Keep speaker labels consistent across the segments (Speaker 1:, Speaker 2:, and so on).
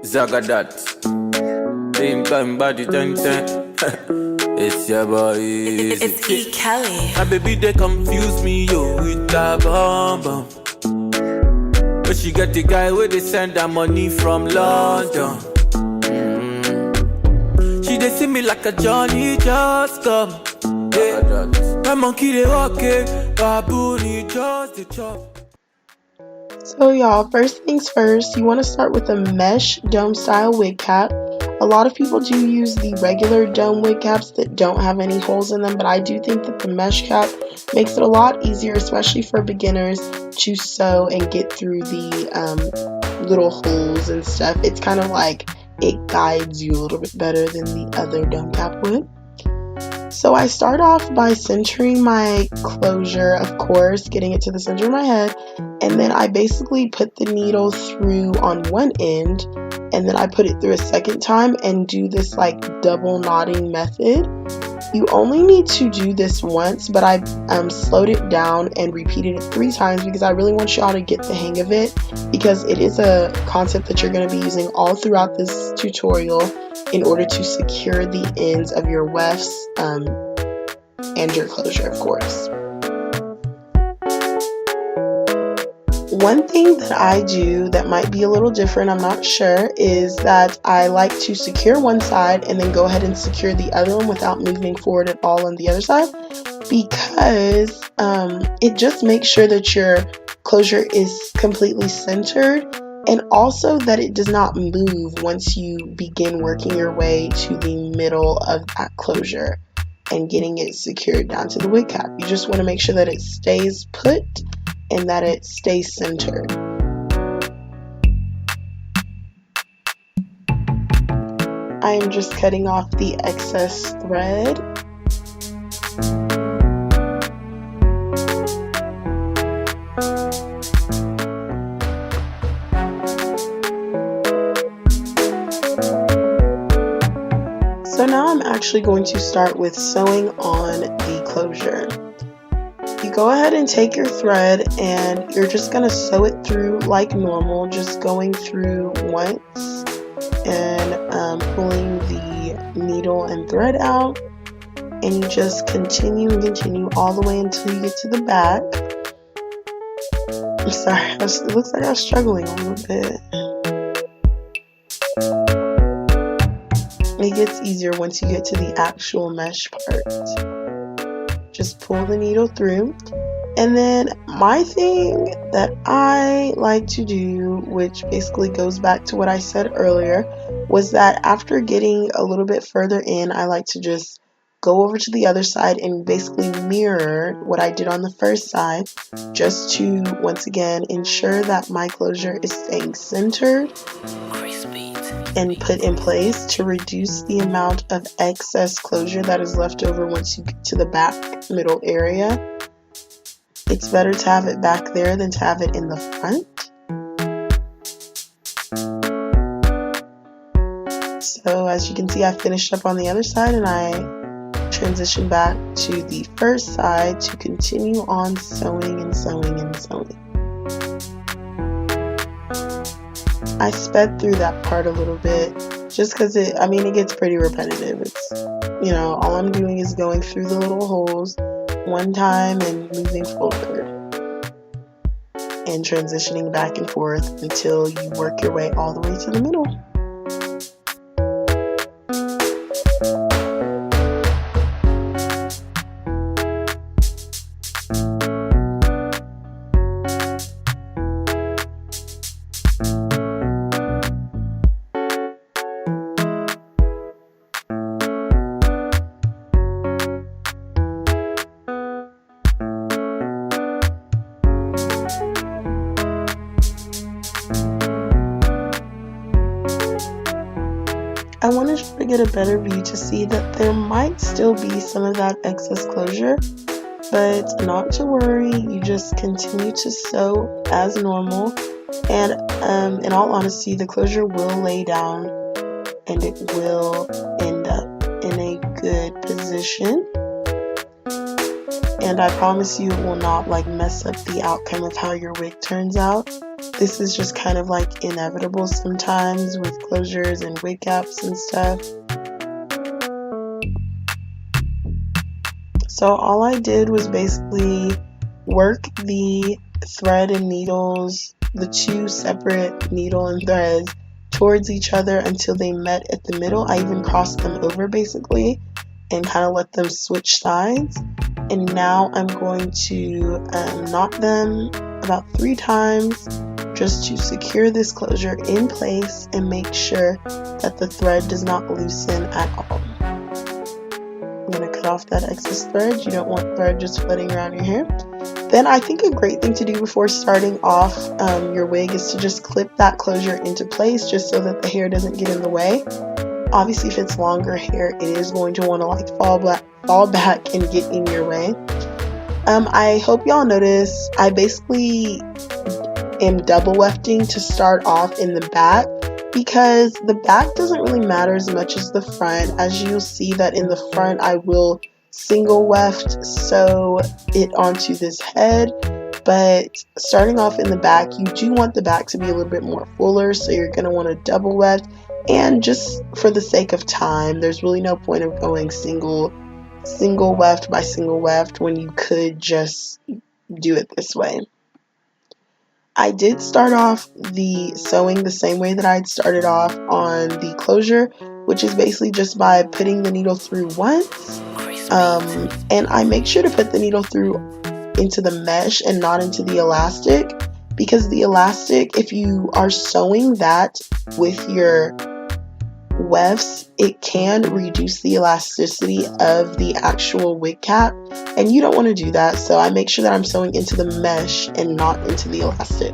Speaker 1: Zagadat. Same time body ten ten. It's your boy.
Speaker 2: It's E. Kelly.
Speaker 1: My baby they confuse me yo with a bomb bomb. But she got the guy where they send her money from London. She they see me like a Johnny just come. Yeah. My monkey they walk it, baboon he just the chop.
Speaker 3: So y'all, first things first, you want to start with a mesh dome style wig cap. A lot of people do use the regular dome wig caps that don't have any holes in them, but I do think that the mesh cap makes it a lot easier, especially for beginners, to sew and get through the little holes and stuff. It's kind of like it guides you a little bit better than the other dome cap would. So I start off by centering my closure, of course, getting it to the center of my head, and then I basically put the needle through on one end, and then I put it through a second time and do this like double knotting method. You only need to do this once, but I slowed it down and repeated it 3 times because I really want y'all to get the hang of it, because it is a concept that you're going to be using all throughout this tutorial in order to secure the ends of your wefts and your closure, of course. One thing that I do that might be a little different, I'm not sure, is that I like to secure one side and then go ahead and secure the other one without moving forward at all on the other side, because it just makes sure that your closure is completely centered, and also that it does not move once you begin working your way to the middle of that closure and getting it secured down to the wig cap. You just want to make sure that it stays put and that it stays centered. I am just cutting off the excess thread. So now I'm actually going to start with sewing on the closure. You go ahead and take your thread and you're just going to sew it through like normal, just going through once and pulling the needle and thread out, and you just continue and continue all the way until you get to the back. I'm sorry, it looks like I was struggling a little bit. It gets easier once you get to the actual mesh part. Just pull the needle through. And then my thing that I like to do, which basically goes back to what I said earlier, was that after getting a little bit further in, I like to just go over to the other side and basically mirror what I did on the first side, just to once again ensure that my closure is staying centered and put in place to reduce the amount of excess closure that is left over once you get to the back middle area. It's better to have it back there than to have it in the front. So as you can see, I finished up on the other side and I transitioned back to the first side to continue on sewing and sewing and sewing. I sped through that part a little bit just because it gets pretty repetitive. It's, all I'm doing is going through the little holes one time and moving forward and transitioning back and forth until you work your way all the way to the middle. I want to try to get a better view to see that there might still be some of that excess closure, but not to worry, you just continue to sew as normal, and in all honesty, the closure will lay down and it will end up in a good position, and I promise you it will not mess up the outcome of how your wig turns out. This is just kind of like inevitable sometimes with closures and wig caps and stuff. So all I did was basically work the thread and needles, the two separate needle and threads, towards each other until they met at the middle. I even crossed them over basically and kind of let them switch sides. And now I'm going to knot them about 3 times just to secure this closure in place and make sure that the thread does not loosen at all. I'm going to cut off that excess thread. You don't want thread just floating around your hair. Then I think a great thing to do before starting off your wig is to just clip that closure into place just so that the hair doesn't get in the way. Obviously, if it's longer hair, it is going to want to like fall back and get in your way. I hope y'all notice I basically am double wefting to start off in the back, because the back doesn't really matter as much as the front. As you'll see that in the front, I will single weft sew it onto this head, but starting off in the back, you do want the back to be a little bit more fuller, so you're going to want to double weft. And just for the sake of time, there's really no point of going single weft by single weft when you could just do it this way. I did start off the sewing the same way that I'd started off on the closure, which is basically just by putting the needle through once. And I make sure to put the needle through into the mesh and not into the elastic, because the elastic, if you are sewing that with your wefts, it can reduce the elasticity of the actual wig cap, and you don't want to do that. So I make sure that I'm sewing into the mesh and not into the elastic.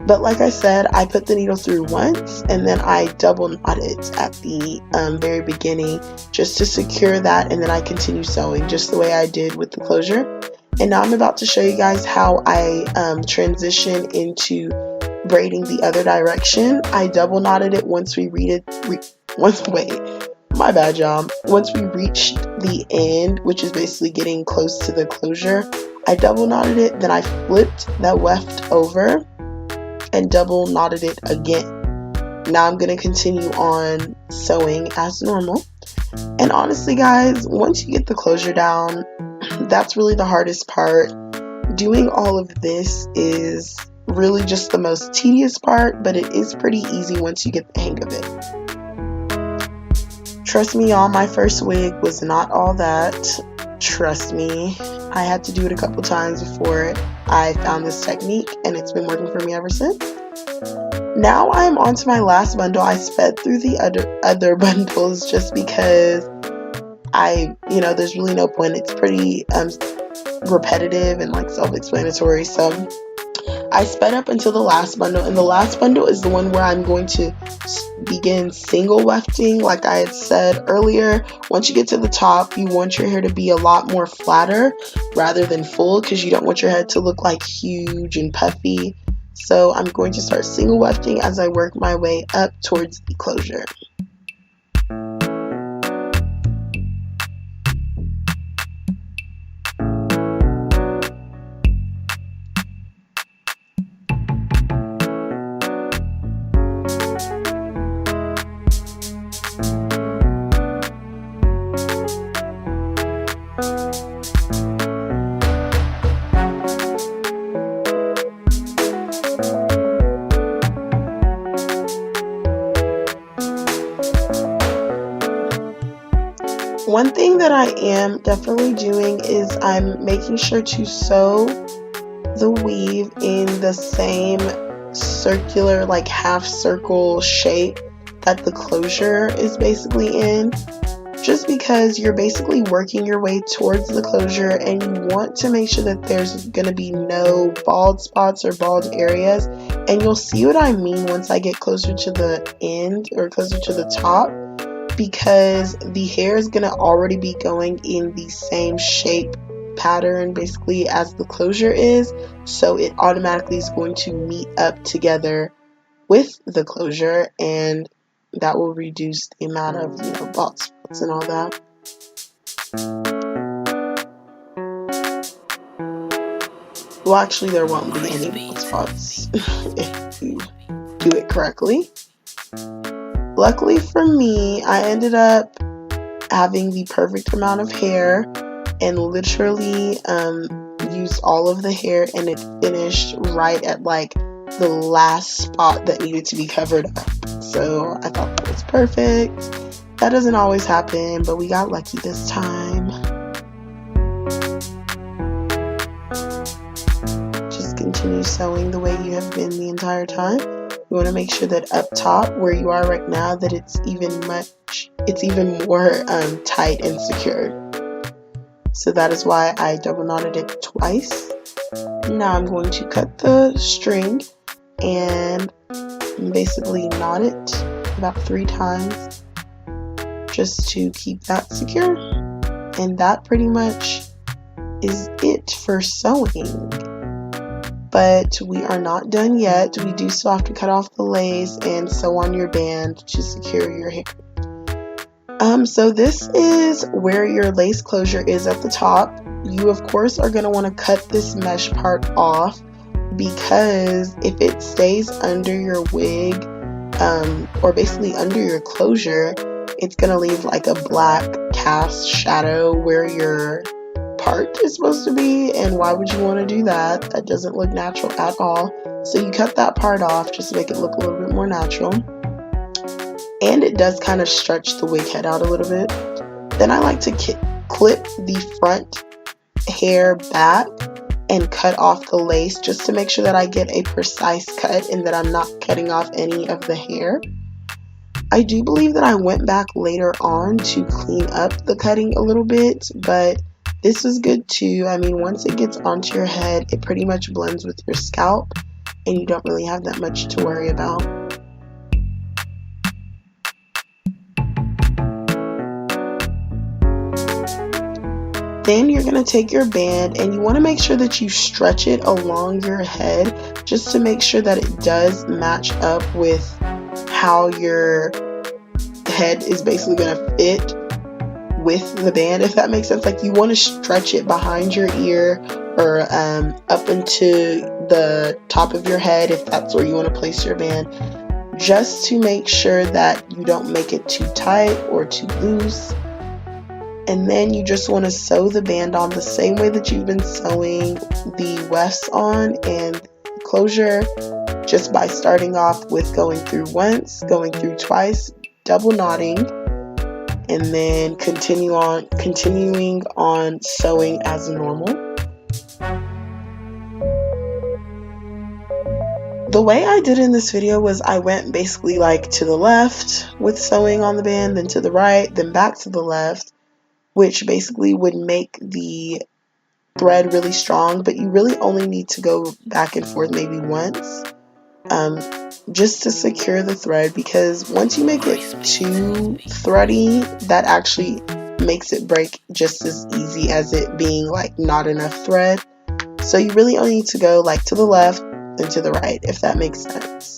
Speaker 3: But like I said, I put the needle through once and then I double knot it at the very beginning just to secure that, and then I continue sewing just the way I did with the closure. And now I'm about to show you guys how I transition into braiding the other direction. I double knotted it once we once we reached the end, which is basically getting close to the closure. I double knotted it, then I flipped that weft over and double knotted it again. Now I'm going to continue on sewing as normal. And honestly guys, once you get the closure down, that's really the hardest part. Doing all of this is really just the most tedious part, but it is pretty easy once you get the hang of it. Trust me, y'all, my first wig was not all that. Trust me, I had to do it a couple times before I found this technique, and it's been working for me ever since. Now I'm on to my last bundle. I sped through the other bundles just because there's really no point. It's pretty repetitive and like self-explanatory, so I sped up until the last bundle, and the last bundle is the one where I'm going to begin single wefting. Like I had said earlier, once you get to the top, you want your hair to be a lot more flatter rather than full, because you don't want your head to look like huge and puffy. So I'm going to start single wefting as I work my way up towards the closure. One thing that I am definitely doing is I'm making sure to sew the weave in the same circular, like half circle shape that the closure is basically in, just because you're basically working your way towards the closure and you want to make sure that there's going to be no bald spots or bald areas. And you'll see what I mean once I get closer to the end or closer to the top, because the hair is going to already be going in the same shape pattern basically as the closure is, so it automatically is going to meet up together with the closure, and that will reduce the amount of bald spots and all that. Well, actually, there won't be any bald spots if you do it correctly. Luckily for me, I ended up having the perfect amount of hair and literally used all of the hair, and it finished right at like the last spot that needed to be covered up. So I thought that was perfect. That doesn't always happen, but we got lucky this time. Just continue sewing the way you have been the entire time. You want to make sure that up top where you are right now, that it's even more tight and secured. So that is why I double knotted it twice. Now I'm going to cut the string and basically knot it about 3 times just to keep that secure. And that pretty much is it for sewing. But we are not done yet. We do still have to cut off the lace and sew on your band to secure your hair. So this is where your lace closure is at the top. You of course are going to want to cut this mesh part off, because if it stays under your wig, or basically under your closure, it's going to leave like a black cast shadow where your part is supposed to be, and why would you want to do that? That doesn't look natural at all. So you cut that part off just to make it look a little bit more natural. And it does kind of stretch the wig head out a little bit. Then I like to clip the front hair back and cut off the lace just to make sure that I get a precise cut and that I'm not cutting off any of the hair. I do believe that I went back later on to clean up the cutting a little bit, but this is good too. I mean, once it gets onto your head, it pretty much blends with your scalp and you don't really have that much to worry about. Then you're going to take your band and you want to make sure that you stretch it along your head just to make sure that it does match up with how your head is basically going to fit with the band, if that makes sense. Like, you want to stretch it behind your ear or up into the top of your head if that's where you want to place your band, just to make sure that you don't make it too tight or too loose. And then you just want to sew the band on the same way that you've been sewing the wefts on and closure, just by starting off with going through once, going through twice, double knotting, and then continuing on sewing as normal. The way I did in this video was I went basically like to the left with sewing on the band, then to the right, then back to the left, which basically would make the thread really strong, but you really only need to go back and forth maybe once, just to secure the thread, because once you make it too thready, that actually makes it break just as easy as it being like not enough thread. So you really only need to go like to the left and to the right, if that makes sense.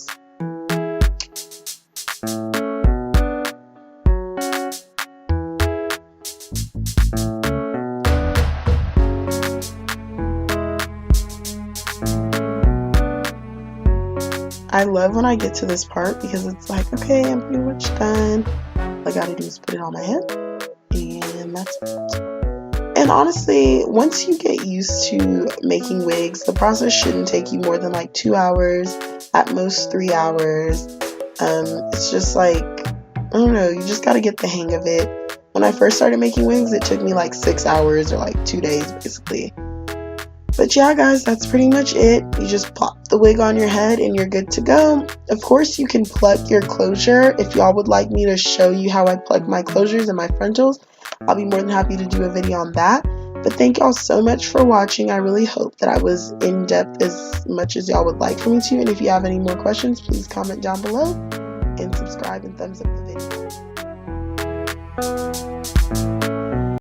Speaker 3: I love when I get to this part because it's like, okay, I'm pretty much done. All I gotta do is put it on my head, and that's it. And honestly, once you get used to making wigs, the process shouldn't take you more than like 2 hours, at most 3 hours. It's just like, I don't know, you just gotta get the hang of it. When I first started making wigs, it took me like 6 hours or like 2 days basically. But yeah, guys, that's pretty much it. You just pop the wig on your head and you're good to go. Of course, you can plug your closure. If y'all would like me to show you how I plug my closures and my frontals, I'll be more than happy to do a video on that. But thank y'all so much for watching. I really hope that I was in depth as much as y'all would like for me to. And if you have any more questions, please comment down below and subscribe and thumbs up the video.